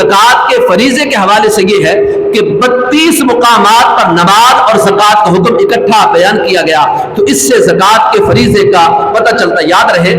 زکوٰۃ کے فریضے کے حوالے سے یہ ہے کہ 32 مقامات پر نماز اور زکوٰۃ کا حکم اکٹھا بیان کیا گیا، تو اس سے زکوٰۃ کے فریضے کا پتہ چلتا۔ یاد رہے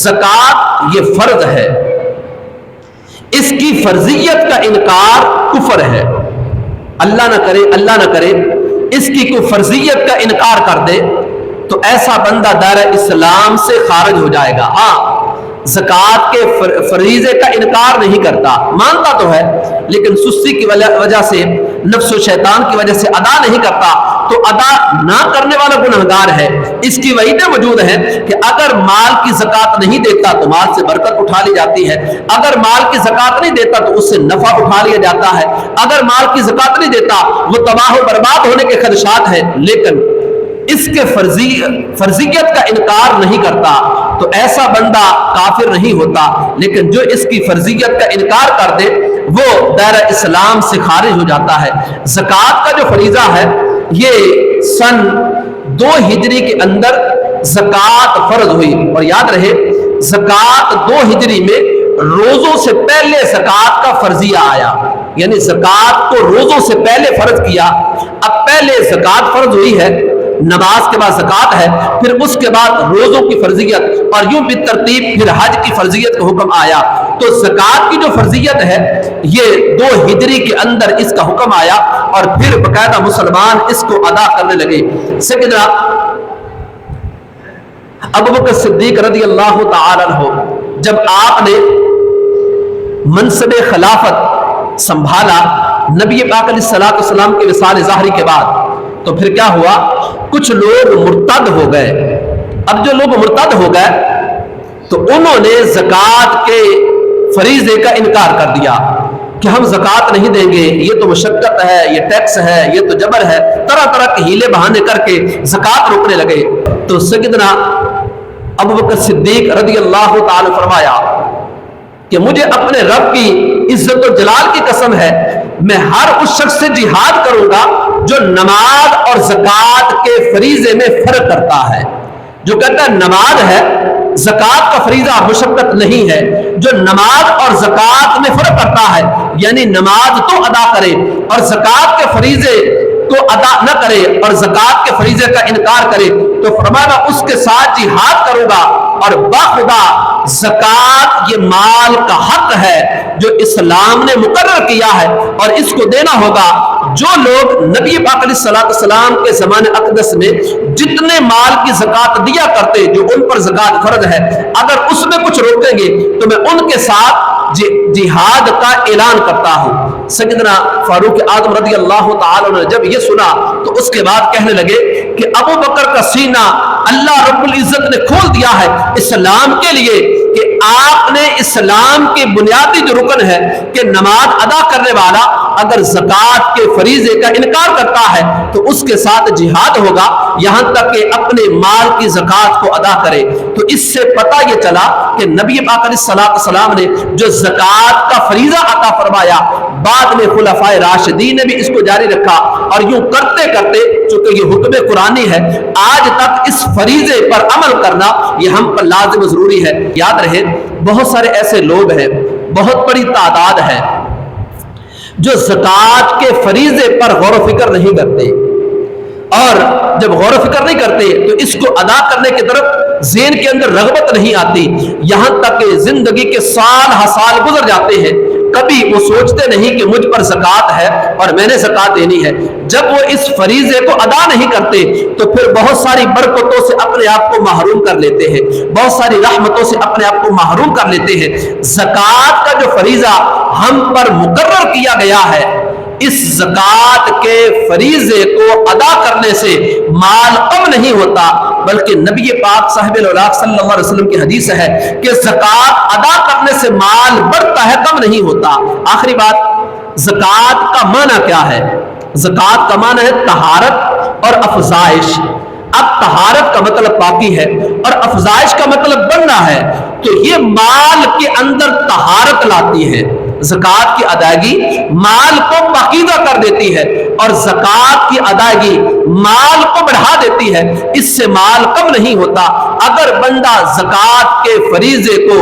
زکوٰۃ یہ فرض ہے، اس کی فرضیت کا انکار کفر ہے۔ اللہ نہ کرے اس کی کوئی فرضیت کا انکار کر دے تو ایسا بندہ دائرہ اسلام سے خارج ہو جائے گا۔ ہاں زکوٰۃ کے فریضے کا انکار نہیں کرتا، مانتا تو ہے لیکن سستی کی وجہ سے، نفس و شیطان کی وجہ سے ادا نہیں کرتا، تو ادا نہ کرنے والا گنہگار ہے۔ اس کی وعیدیں موجود ہیں کہ اگر مال کی زکوٰۃ نہیں دیتا تو مال سے برکت اٹھا لی جاتی ہے، اگر مال کی زکوٰۃ نہیں دیتا تو اس سے نفع اٹھا لیا جاتا ہے، اگر مال کی زکوٰۃ نہیں دیتا وہ تباہ و برباد ہونے کے خدشات ہیں، لیکن اس کے فرضیت کا انکار نہیں کرتا تو ایسا بندہ کافر نہیں ہوتا، لیکن جو اس کی فرضیت کا انکار کر دے وہ دائرہ اسلام سے خارج ہو جاتا ہے۔ زکوٰۃ کا جو فریضہ ہے یہ سن 2 ہجری کے اندر زکوٰۃ فرض ہوئی، اور یاد رہے زکوٰۃ 2 ہجری میں روزوں سے پہلے زکوٰۃ کا فرضیہ آیا، یعنی زکوٰۃ کو روزوں سے پہلے فرض کیا۔ اب پہلے زکوٰۃ فرض ہوئی ہے، نماز کے بعد زکوٰۃ ہے، پھر اس کے بعد روزوں کی فرضیت، اور یوں بالترتیب پھر حج کی فرضیت کا حکم آیا۔ تو زکوٰۃ کی جو فرضیت ہے یہ 2 ہجری کے اندر اس کا حکم آیا، اور پھر باقاعدہ مسلمان اس کو ادا کرنے لگے۔ سیدنا ابوبکر صدیق رضی اللہ تعالی عنہ جب آپ نے منصب خلافت سنبھالا نبی پاک علیہ الصلوۃ والسلام کے وصال ظاہری کے بعد، تو پھر کیا ہوا، کچھ لوگ مرتد ہو گئے۔ اب جو لوگ مرتد ہو گئے تو انہوں نے زکوٰۃ کے فریضے کا انکار کر دیا کہ ہم زکوٰۃ نہیں دیں گے، یہ تو مشقت ہے، یہ ٹیکس ہے، یہ تو جبر ہے، طرح طرح کے ہیلے بہانے کر کے زکوٰۃ روکنے لگے۔ تو سیدنا ابوبکر صدیق رضی اللہ تعالی فرمایا کہ مجھے اپنے رب کی عزت و جلال کی قسم ہے، میں ہر اس شخص سے جہاد کروں گا جو نماز اور زکوٰۃ کے فریضے میں فرق کرتا ہے۔ جو کہتا ہے نماز ہے، زکوٰۃ کا فریضہ مشقت نہیں ہے، جو نماز اور زکوٰۃ میں فرق کرتا ہے، یعنی نماز تو ادا کرے اور زکوٰۃ کے فریضے کو ادا نہ کرے اور زکوٰۃ کے فریضے کا انکار کرے، تو فرمایا اس کے ساتھ جہاد کروں گا، اور باخدا زکوٰۃ یہ مال کا حق ہے جو اسلام نے مقرر کیا ہے، اور اس کو دینا ہوگا۔ جو لوگ نبی پاک علیہ الصلوۃ والسلام کے زمانے اقدس میں جتنے مال کی زکوٰۃ دیا کرتے جو ان پر زکوٰۃ فرض ہے، اگر اس میں کچھ روکیں گے تو میں ان کے ساتھ جہاد کا اعلان کرتا ہوں۔ سیدنا فاروق اعظم رضی اللہ تعالی عنہ نے جب یہ سنا تو اس کے بعد کہنے لگے کہ ابو بکر کا سینہ اللہ رب العزت نے کھول دیا ہے اسلام کے لیے، کہ آپ نے اسلام کی بنیادی جو رکن ہے کہ نماز ادا کرنے والا اگر زکوٰۃ کے فریضے کا انکار کرتا ہے تو اس کے ساتھ جہاد ہوگا یہاں تک کہ اپنے مال کی زکوٰۃ کو ادا کرے۔ تو اس سے پتہ یہ چلا کہ نبی پاک علیہ الصلوۃ والسلام نے جو زکوٰۃ کا فریضہ عطا فرمایا، بعد میں خلفائے راشدین نے بھی اس کو جاری رکھا، اور یوں کرتے کرتے چونکہ یہ حکم قرآنی ہے آج تک اس فریضے پر عمل کرنا یہ ہم پر لازم و ضروری ہے۔ یاد رہے بہت سارے ایسے لوگ ہیں، بہت بڑی تعداد ہے جو زکوٰۃ کے فریضے پر غور و فکر نہیں کرتے، اور جب غور و فکر نہیں کرتے تو اس کو ادا کرنے کی طرف ذہن کے اندر رغبت نہیں آتی، یہاں تک کہ زندگی کے سال ہا سال گزر جاتے ہیں، کبھی وہ سوچتے نہیں کہ مجھ پر زکوٰۃ ہے اور میں نے زکوٰۃ دینی ہے۔ جب وہ اس فریضے کو ادا نہیں کرتے تو پھر بہت ساری برکتوں سے اپنے آپ کو محروم کر لیتے ہیں، بہت ساری رحمتوں سے اپنے آپ کو محروم کر لیتے ہیں۔ زکوٰۃ کا جو فریضہ ہم پر مقرر کیا گیا ہے، اس زکوٰۃ کے فریضے کو ادا کرنے سے مال کم نہیں ہوتا، بلکہ نبی پاک صاحب الاولیاء صلی اللہ علیہ وسلم کی حدیث ہے کہ زکوٰۃ ادا کرنے سے مال بڑھتا ہے، کم نہیں ہوتا۔ آخری بات، زکوٰۃ کا معنی کیا ہے؟ زکوٰۃ کا معنی ہے طہارت اور افزائش۔ اب طہارت کا مطلب پاکی ہے اور افزائش کا مطلب بننا ہے، تو یہ مال کے اندر طہارت لاتی ہے۔ زکوٰۃ کی ادائیگی مال کو پاکیزہ کر دیتی ہے، اور زکوٰۃ کی ادائیگی مال کو بڑھا دیتی ہے، اس سے مال کم نہیں ہوتا۔ اگر بندہ زکوٰۃ کے فریضے کو